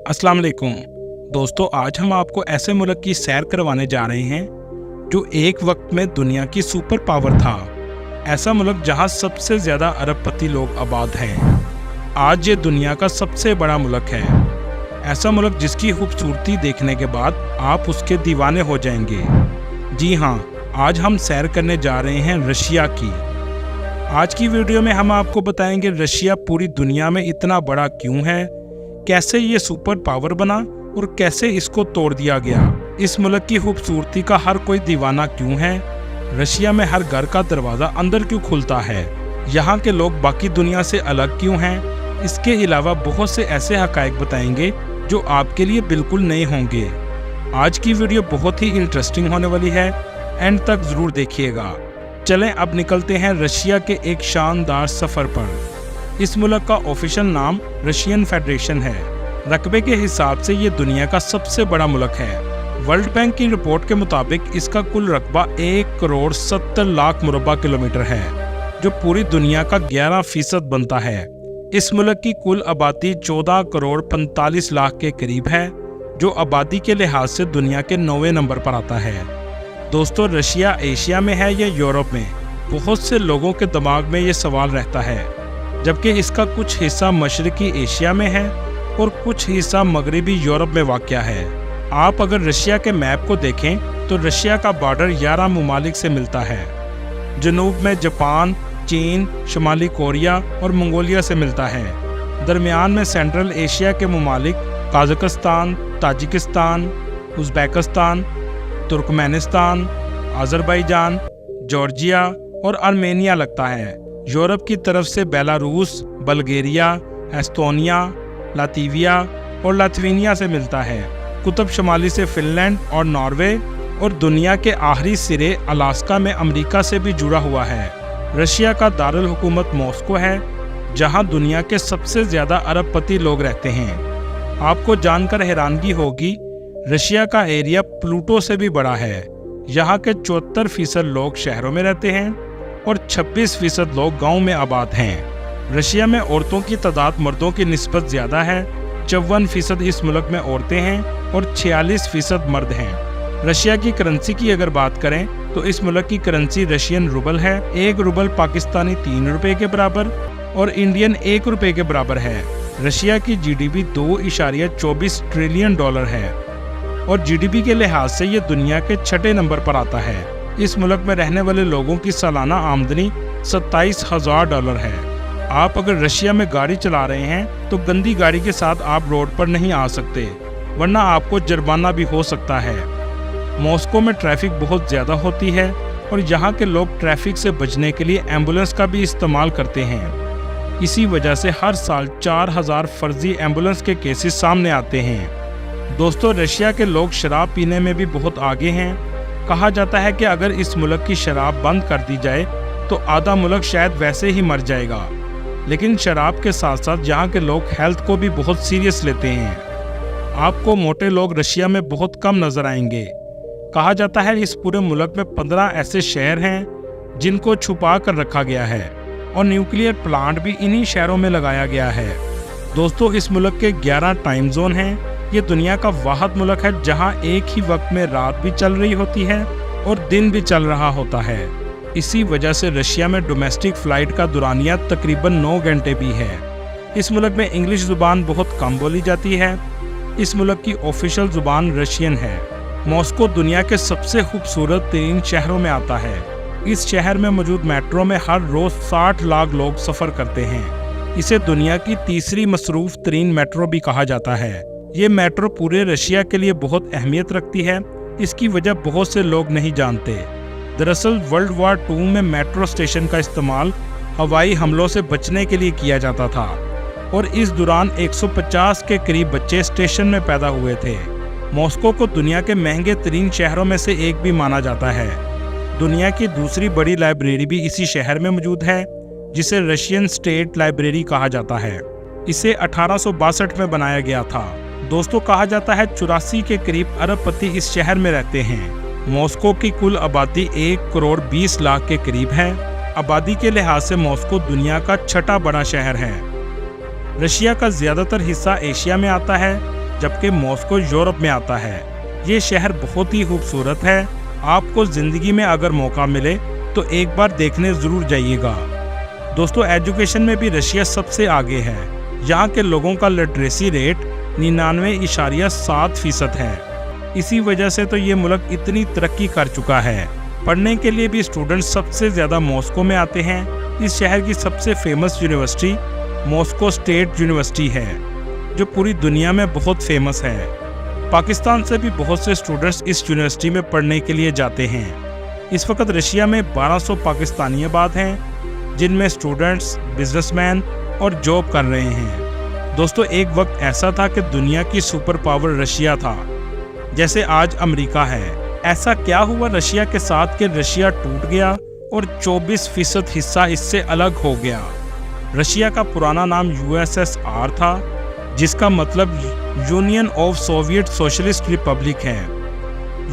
अस्सलाम वालेकुम दोस्तों, आज हम आपको ऐसे मुल्क की सैर करवाने जा रहे हैं जो एक वक्त में दुनिया की सुपर पावर था। ऐसा मुल्क जहां सबसे ज़्यादा अरबपति लोग आबाद हैं। आज ये दुनिया का सबसे बड़ा मुल्क है। ऐसा मुल्क जिसकी खूबसूरती देखने के बाद आप उसके दीवाने हो जाएंगे। जी हाँ, आज हम सैर करने जा रहे हैं रशिया की। आज की वीडियो में हम आपको बताएंगे रशिया पूरी दुनिया में इतना बड़ा क्यों है, कैसे ये सुपर पावर बना और कैसे इसको तोड़ दिया गया। इस मुल्क की खूबसूरती का हर कोई दीवाना क्यों है। रशिया में हर घर का दरवाज़ा अंदर क्यों खुलता है। यहाँ के लोग बाकी दुनिया से अलग क्यों हैं। इसके अलावा बहुत से ऐसे हक़ाइक़ बताएंगे जो आपके लिए बिल्कुल नए होंगे। आज की वीडियो बहुत ही इंटरेस्टिंग होने वाली है, एंड तक ज़रूर देखिएगा। चलें अब निकलते हैं रशिया के एक शानदार सफ़र पर। इस मुल्क का ऑफिशियल नाम रशियन फेडरेशन है। रकबे के हिसाब से ये दुनिया का सबसे बड़ा मुल्क है। वर्ल्ड बैंक की रिपोर्ट के मुताबिक इसका कुल रकबा 1,70,00,000 मुरब्बा किलोमीटर है, जो पूरी दुनिया का 11% बनता है। इस मुल्क की कुल आबादी 14,45,00,000 के करीब है, जो आबादी के लिहाज से दुनिया के 9वें नंबर पर आता है। दोस्तों, रशिया एशिया में है या यूरोप में? बहुत से लोगों के दिमाग में ये सवाल रहता है, जबकि इसका कुछ हिस्सा मशरकी एशिया में है और कुछ हिस्सा मगरबी यूरोप में वाक़या है। आप अगर रशिया के मैप को देखें तो रशिया का बॉर्डर 11 ममालिक से मिलता है। जनूब में जापान, चीन, शुमाली कोरिया और मंगोलिया से मिलता है। दरमियान में सेंट्रल एशिया के ममालिक Kazakhstan, Tajikistan, Uzbekistan, Turkmenistan, Azerbaijan, Georgia और आर्मेनिया लगता है। यूरोप की तरफ से बेलारूस, बल्गेरिया, एस्तोनिया, लातविया और लात्विनिया से मिलता है। कुतुब शुमाली से फिनलैंड और नॉर्वे, और दुनिया के आखिरी सिरे अलास्का में अमेरिका से भी जुड़ा हुआ है। रशिया का दारुल हुकूमत मॉस्को है, जहां दुनिया के सबसे ज़्यादा अरबपति लोग रहते हैं। आपको जानकर हैरानगी होगी, रशिया का एरिया प्लूटो से भी बड़ा है। यहाँ के 74% लोग शहरों में रहते हैं और 26% लोग गांव में आबाद हैं। रशिया में औरतों की तादाद मर्दों की निस्बत ज़्यादा है। 54% इस मुल्क में औरतें हैं और 46% मर्द हैं। रशिया की करेंसी की अगर बात करें तो इस मुल्क की करेंसी रशियन रूबल है। 1 रूबल पाकिस्तानी 3 रुपये के बराबर और इंडियन 1 रुपये के बराबर है। रशिया की GDP $2.24 ट्रिलियन है और GDP के लिहाज से ये दुनिया के 6ठे नंबर पर आता है। इस मुल्क में रहने वाले लोगों की सालाना आमदनी $27,000 है। आप अगर रशिया में गाड़ी चला रहे हैं तो गंदी गाड़ी के साथ आप रोड पर नहीं आ सकते, वरना आपको जुर्माना भी हो सकता है। मॉस्को में ट्रैफिक बहुत ज़्यादा होती है और यहाँ के लोग ट्रैफिक से बचने के लिए एम्बुलेंस का भी इस्तेमाल करते हैं। इसी वजह से हर साल 4,000 फर्जी एम्बुलेंस के केसेस सामने आते हैं। दोस्तों, रशिया के लोग शराब पीने में भी बहुत आगे हैं। कहा जाता है कि अगर इस मुल्क की शराब बंद कर दी जाए तो आधा मुल्क शायद वैसे ही मर जाएगा। लेकिन शराब के साथ साथ यहाँ के लोग हेल्थ को भी बहुत सीरियस लेते हैं। आपको मोटे लोग रशिया में बहुत कम नज़र आएंगे। कहा जाता है इस पूरे मुल्क में 15 ऐसे शहर हैं जिनको छुपा कर रखा गया है और न्यूक्लियर प्लांट भी इन्हीं शहरों में लगाया गया है। दोस्तों, इस मुल्क के 11 टाइम जोन हैं। ये दुनिया का वाहिद मुल्क है जहां एक ही वक्त में रात भी चल रही होती है और दिन भी चल रहा होता है। इसी वजह से रशिया में डोमेस्टिक फ़्लाइट का दुरानिया तकरीबन 9 घंटे भी है। इस मुल्क में इंग्लिश ज़ुबान बहुत कम बोली जाती है। इस मुल्क की ऑफिशियल ज़ुबान रशियन है। मॉस्को दुनिया के सबसे खूबसूरत तरीन शहरों में आता है। इस शहर में मौजूद मेट्रो में हर रोज़ 60 लाख लोग सफ़र करते हैं। इसे दुनिया की तीसरी मसरूफ़ तरीन मेट्रो भी कहा जाता है। ये मेट्रो पूरे रशिया के लिए बहुत अहमियत रखती है। इसकी वजह बहुत से लोग नहीं जानते। दरअसल वर्ल्ड वार 2 में मेट्रो स्टेशन का इस्तेमाल हवाई हमलों से बचने के लिए किया जाता था और इस दौरान 150 के करीब बच्चे स्टेशन में पैदा हुए थे। मॉस्को को दुनिया के महंगे तरीन शहरों में से एक भी माना जाता है। दुनिया की दूसरी बड़ी लाइब्रेरी भी इसी शहर में मौजूद है, जिसे रशियन स्टेट लाइब्रेरी कहा जाता है। इसे 1862 में बनाया गया था। दोस्तों, कहा जाता है 84 के करीब अरबपति इस शहर में रहते हैं। मॉस्को की कुल आबादी 1,20,00,000 के करीब है। आबादी के लिहाज से मॉस्को दुनिया का 6ठा बड़ा शहर है। रशिया का ज़्यादातर हिस्सा एशिया में आता है, जबकि मॉस्को यूरोप में आता है। ये शहर बहुत ही खूबसूरत है। आपको ज़िंदगी में अगर मौका मिले तो एक बार देखने ज़रूर जाइएगा। दोस्तों, एजुकेशन में भी रशिया सबसे आगे है। यहाँ के लोगों का लिटरेसी रेट 99.7% है। इसी वजह से तो ये मुल्क इतनी तरक्की कर चुका है। पढ़ने के लिए भी स्टूडेंट सबसे ज़्यादा मॉस्को में आते हैं। इस शहर की सबसे famous university Moscow state university है, जो पूरी दुनिया में बहुत फेमस है। पाकिस्तान से भी बहुत से स्टूडेंट्स इस यूनिवर्सिटी में पढ़ने के लिए जाते हैं। इस वक्त रशिया में 1200 पाकिस्तानी आबाद हैं, जिनमें स्टूडेंट्स, बिजनेसमैन और जॉब कर रहे हैं। दोस्तों, एक वक्त ऐसा था कि दुनिया की सुपर पावर रशिया था, जैसे आज अमेरिका है। ऐसा क्या हुआ रशिया के साथ कि रशिया टूट गया और 24% हिस्सा इससे अलग हो गया। रशिया का पुराना नाम USSR था, जिसका मतलब union of Soviet socialist Republic है।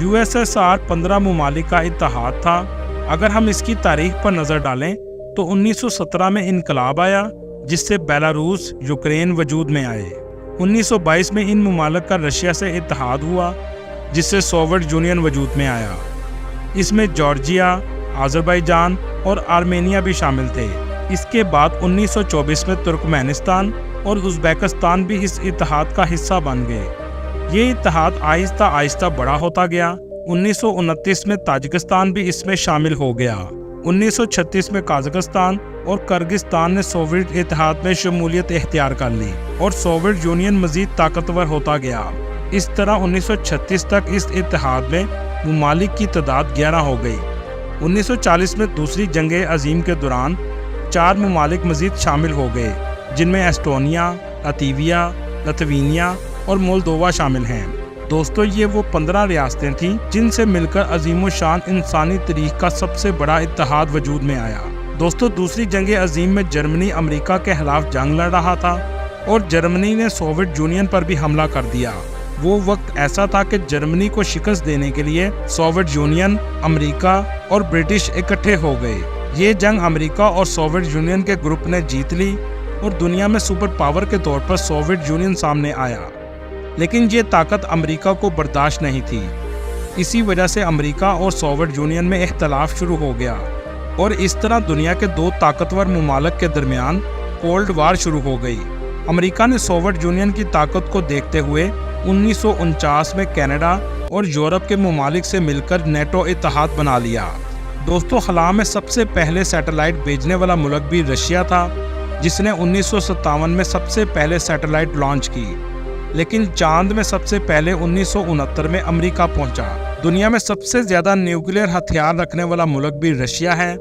USSR 15 ममालिक का इत्तेहाद था। अगर हम इसकी तारीख पर नज़र डालें तो 1917 में इनकलाब आया, जिससे बेलारूस, यूक्रेन वजूद में आए। 1922 में इन ममालिक का रशिया से इत्तेहाद हुआ, जिससे सोवियत यूनियन वजूद में आया। इसमें जॉर्जिया, अज़रबैजान और आर्मेनिया भी शामिल थे। इसके बाद 1924 में तुर्कमेनिस्तान और उज़्बेकिस्तान भी इस इत्तेहाद का हिस्सा बन गए। ये इत्तेहाद आहिस्ता आहिस्ता बड़ा होता गया। 1929 में ताजिकिस्तान भी इसमें शामिल हो गया। 1936 में कजाकिस्तान और किर्गिस्तान ने सोवियत इत्तेहाद में शमूलियत इख्तियार कर ली और सोवियत यूनियन मज़ीद ताकतवर होता गया। इस तरह 1936 तक इस इत्तेहाद में ममालिक की तादाद 11 हो गई। 1940 में दूसरी जंग अजीम के दौरान 4 ममालिक मज़ीद शामिल हो गए, जिनमें एस्टोनिया, लातविया, लिथुआनिया और मोल्दोवा शामिल हैं। दोस्तों, ये वो 15 रियासतें थीं जिनसे मिलकर अजीम शान इंसानी तारीख का सबसे बड़ा इत्तेहाद वजूद में आया। दोस्तों, दूसरी जंग अजीम में जर्मनी अमेरिका के खिलाफ जंग लड़ रहा था और जर्मनी ने सोवियत यूनियन पर भी हमला कर दिया। वो वक्त ऐसा था कि जर्मनी को शिकस्त देने के लिए सोवियत यूनियन, अमेरिका और ब्रिटिश इकट्ठे हो गए। ये जंग अमेरिका और सोवियत यूनियन के ग्रुप ने जीत ली और दुनिया में सुपर पावर के तौर पर सोवियत यूनियन सामने आया। लेकिन ये ताकत अमेरिका को बर्दाश्त नहीं थी। इसी वजह से अमेरिका और सोवियत यूनियन में इख्तलाफ शुरू हो गया और इस तरह दुनिया के 2 ताकतवर ममालिक के दरमियान कोल्ड वार शुरू हो गई। अमेरिका ने सोवियत यूनियन की ताकत को देखते हुए 1949 में कनाडा और यूरोप के ममालिक से मिलकर नेटो इत्तेहाद बना लिया। दोस्तों, खला में सबसे पहले सैटेलाइट भेजने वाला मुल्क भी रशिया था, जिसने 1957 में सबसे पहले सैटेलाइट लॉन्च की। लेकिन चांद में सबसे पहले 1969 में अमेरिका पहुंचा। दुनिया में सबसे ज़्यादा न्यूक्लियर हथियार रखने वाला मुल्क भी रशिया है,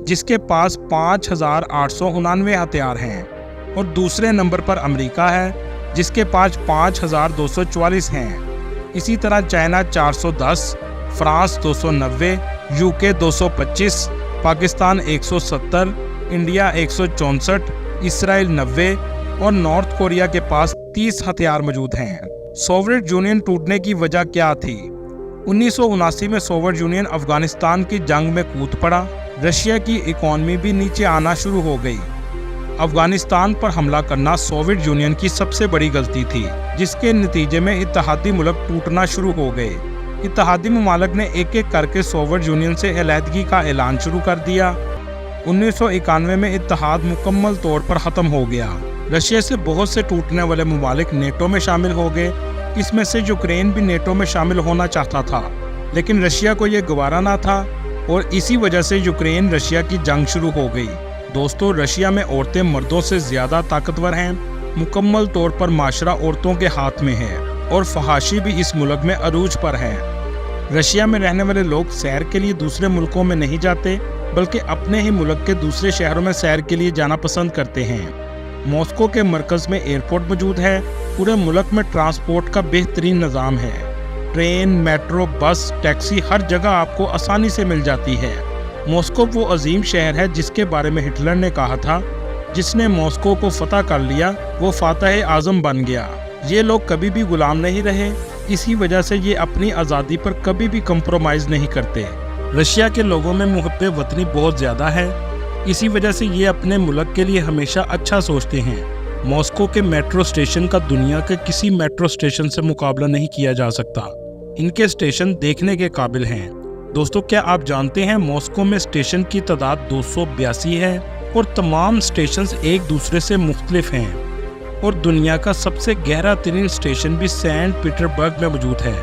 जिसके पास 5,899 हथियार हैं, और दूसरे नंबर पर अमेरिका है, जिसके पास 5,244 हैं। इसी तरह China 410, France 290, UK 225, Pakistan 170, India 164, Israel 90 और नॉर्थ कोरिया के पास 30 हथियार मौजूद हैं। सोवियत यूनियन टूटने की वजह क्या थी? 1979 में सोवियत यूनियन अफगानिस्तान की जंग में कूद पड़ा। रशिया की इकॉनमी भी नीचे आना शुरू हो गई। अफगानिस्तान पर हमला करना सोवियत यूनियन की सबसे बड़ी गलती थी, जिसके नतीजे में इत्तेहादी मुल्क टूटना शुरू हो गए। इत्तेहादी ममालिक ने एक एक करके सोवियत यूनियन से अलहदगी का ऐलान शुरू कर दिया। 1991 में इत्तेहाद मुकम्मल तौर पर ख़त्म हो गया। रशिया से बहुत से टूटने वाले ममालिक नेटो में शामिल हो गए। इसमें से यूक्रेन भी नेटो में शामिल होना चाहता था, लेकिन रशिया को ये गवारा ना था और इसी वजह से यूक्रेन रशिया की जंग शुरू हो गई। दोस्तों, रशिया में औरतें मर्दों से ज़्यादा ताकतवर हैं। मुकम्मल तौर पर माशरा औरतों के हाथ में है और फहाशी भी इस मुल्क में अरूज पर है। रशिया में रहने वाले लोग सैर के लिए दूसरे मुल्कों में नहीं जाते, बल्कि अपने ही मुल्क के दूसरे शहरों में सैर के लिए जाना पसंद करते हैं। मॉस्को के मरकज़ में एयरपोर्ट मौजूद है। पूरे मुल्क में ट्रांसपोर्ट का बेहतरीन निज़ाम है। ट्रेन, मेट्रो, बस, टैक्सी हर जगह आपको आसानी से मिल जाती है। मॉस्को वो अजीम शहर है जिसके बारे में हिटलर ने कहा था, जिसने मॉस्को को फतह कर लिया वो फातह आज़म बन गया। ये लोग कभी भी गुलाम नहीं रहे, इसी वजह से ये अपनी आज़ादी पर कभी भी कंप्रोमाइज़ नहीं करते। रशिया के लोगों में मुहब्बे वतनी बहुत ज़्यादा है, इसी वजह से ये अपने मुल्क के लिए हमेशा अच्छा सोचते हैं। मॉस्को के मेट्रो स्टेशन का दुनिया के किसी मेट्रो स्टेशन से मुकाबला नहीं किया जा सकता। इनके स्टेशन देखने के काबिल हैं। दोस्तों, क्या आप जानते हैं मॉस्को में स्टेशन की तादाद 282 है और तमाम स्टेशंस एक दूसरे से मुख्तलिफ हैं। और दुनिया का सबसे गहरा तरीन स्टेशन भी सेंट पीटर्सबर्ग में मौजूद है।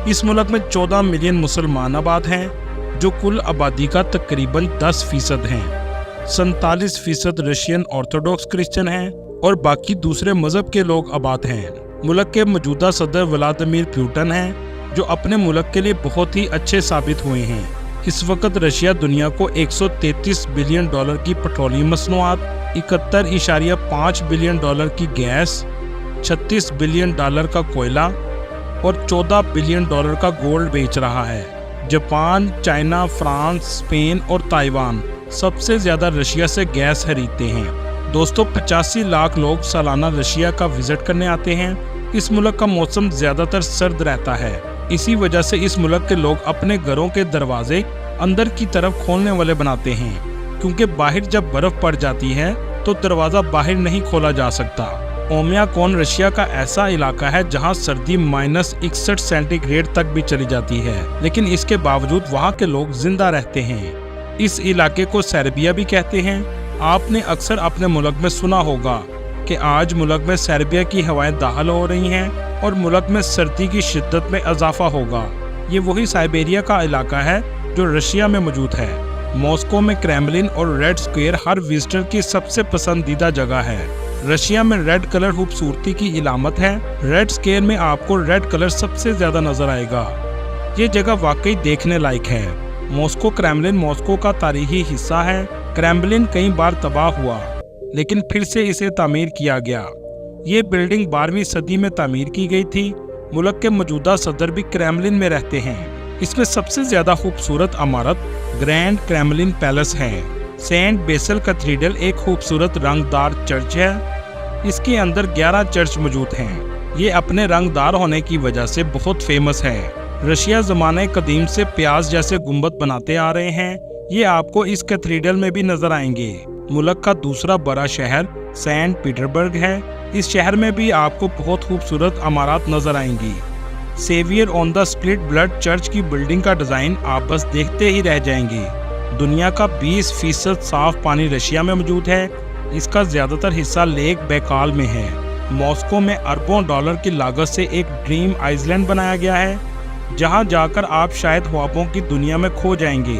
इस मुल्क में 14 मिलियन मुसलमान आबाद हैं, जो कुल आबादी का तकरीबन 10% हैं। 47% रशियन ऑर्थोडॉक्स क्रिश्चियन हैं और बाकी दूसरे मजहब के लोग आबाद हैं। मुल्क के मौजूदा सदर व्लादिमीर पुतिन हैं, जो अपने मुल्क के लिए बहुत ही अच्छे साबित हुए हैं। इस वक्त रशिया दुनिया को 133 बिलियन डॉलर की पेट्रोलियम मसनूआत, 71.5 बिलियन डॉलर की गैस, 36 बिलियन डॉलर का कोयला और 14 बिलियन डॉलर का गोल्ड बेच रहा है। जापान, चाइना, फ्रांस, स्पेन और ताइवान सबसे ज्यादा रशिया से गैस खरीदते हैं। दोस्तों, 85 लाख लोग सालाना रशिया का विजिट करने आते हैं। इस मुल्क का मौसम ज्यादातर सर्द रहता है। इसी वजह से इस मुल्क के लोग अपने घरों के दरवाजे अंदर की तरफ खोलने वाले बनाते हैं, क्योंकि बाहर जब बर्फ पड़ जाती है तो दरवाजा बाहर नहीं खोला जा सकता। ओमियाकोन रशिया का ऐसा इलाका है जहां सर्दी -61 सेंटीग्रेड तक भी चली जाती है, लेकिन इसके बावजूद वहां के लोग जिंदा रहते हैं। इस इलाके को सर्बिया भी कहते हैं। आपने अक्सर अपने मुल्क में सुना होगा कि आज मुल्क में सर्बिया की हवाएं दाखिल हो रही हैं और मुल्क में सर्दी की शिद्दत में इजाफा होगा। ये वही साइबेरिया का इलाका है जो रशिया में मौजूद है। मॉस्को में क्रेमलिन और रेड स्क्वायर हर विजिटर की सबसे पसंदीदा जगह है। रशिया में रेड कलर खूबसूरती की इलामत है। रेड स्क्वायर में आपको रेड कलर सबसे ज्यादा नजर आएगा। ये जगह वाकई देखने लायक है। मॉस्को क्रेमलिन मॉस्को का तारीखी हिस्सा है। क्रेमलिन कई बार तबाह हुआ, लेकिन फिर से इसे तामीर किया गया। ये बिल्डिंग 12वीं सदी में तामीर की गई थी। मुल्क के मौजूदा सदर भी क्रेमलिन में रहते हैं। इसमें सबसे ज्यादा खूबसूरत इमारत ग्रैंड क्रेमलिन पैलेस है। सेंट बेसिल कैथेड्रल एक खूबसूरत रंगदार चर्च है। इसके अंदर 11 चर्च मौजूद हैं। ये अपने रंगदार होने की वजह से बहुत फेमस है। रशिया ज़माने कदीम से प्याज जैसे गुंबद बनाते आ रहे हैं। ये आपको इस कैथेड्रल में भी नजर आएंगे। मुल्क का दूसरा बड़ा शहर सेंट पीटर्सबर्ग है। इस शहर में भी आपको बहुत खूबसूरत इमारत नजर आएंगी। Savior on the spilled blood church की बिल्डिंग का डिजाइन आप बस देखते ही रह जाएंगे। दुनिया का 20% साफ पानी रशिया में मौजूद है। इसका ज्यादातर हिस्सा लेक बैकाल में है। मॉस्को में अरबों डॉलर की लागत से एक ड्रीम आइलैंड बनाया गया है, जहां जाकर आप शायद ख्वाबों की दुनिया में खो जाएंगे।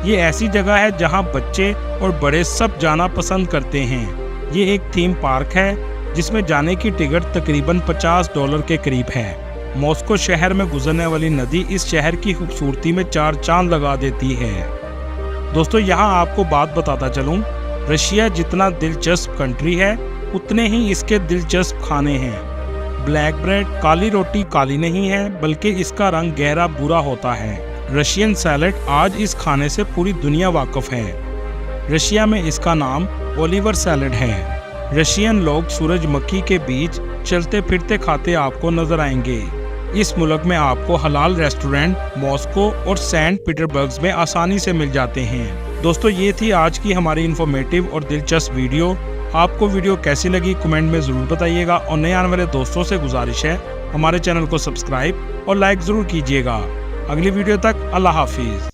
ये ऐसी जगह है जहां बच्चे और बड़े सब जाना पसंद करते हैं। ये एक थीम पार्क है जिसमें जाने की टिकट तकरीबन $50 के करीब है। मॉस्को शहर में गुजरने वाली नदी इस शहर की खूबसूरती में 4 चांद लगा देती है। दोस्तों, यहाँ आपको बात बताता चलूँ, रशिया जितना दिलचस्प कंट्री है उतने ही इसके दिलचस्प खाने हैं। ब्लैक ब्रेड, काली रोटी काली नहीं है, बल्कि इसका रंग गहरा भूरा होता है। रशियन सैलेड, आज इस खाने से पूरी दुनिया वाकिफ है। रशिया में इसका नाम ओलिवर सैलेड है। रशियन लोग सूरजमुखी के बीज चलते फिरते खाते आपको नजर आएंगे। इस मुल्क में आपको हलाल रेस्टोरेंट मॉस्को और सेंट पीटर्सबर्ग में आसानी से मिल जाते हैं। दोस्तों, ये थी आज की हमारी इन्फॉर्मेटिव और दिलचस्प वीडियो। आपको वीडियो कैसी लगी कमेंट में ज़रूर बताइएगा और नए आने वाले दोस्तों से गुजारिश है हमारे चैनल को सब्सक्राइब और लाइक ज़रूर कीजिएगा। अगली वीडियो तक अल्लाह हाफिज़।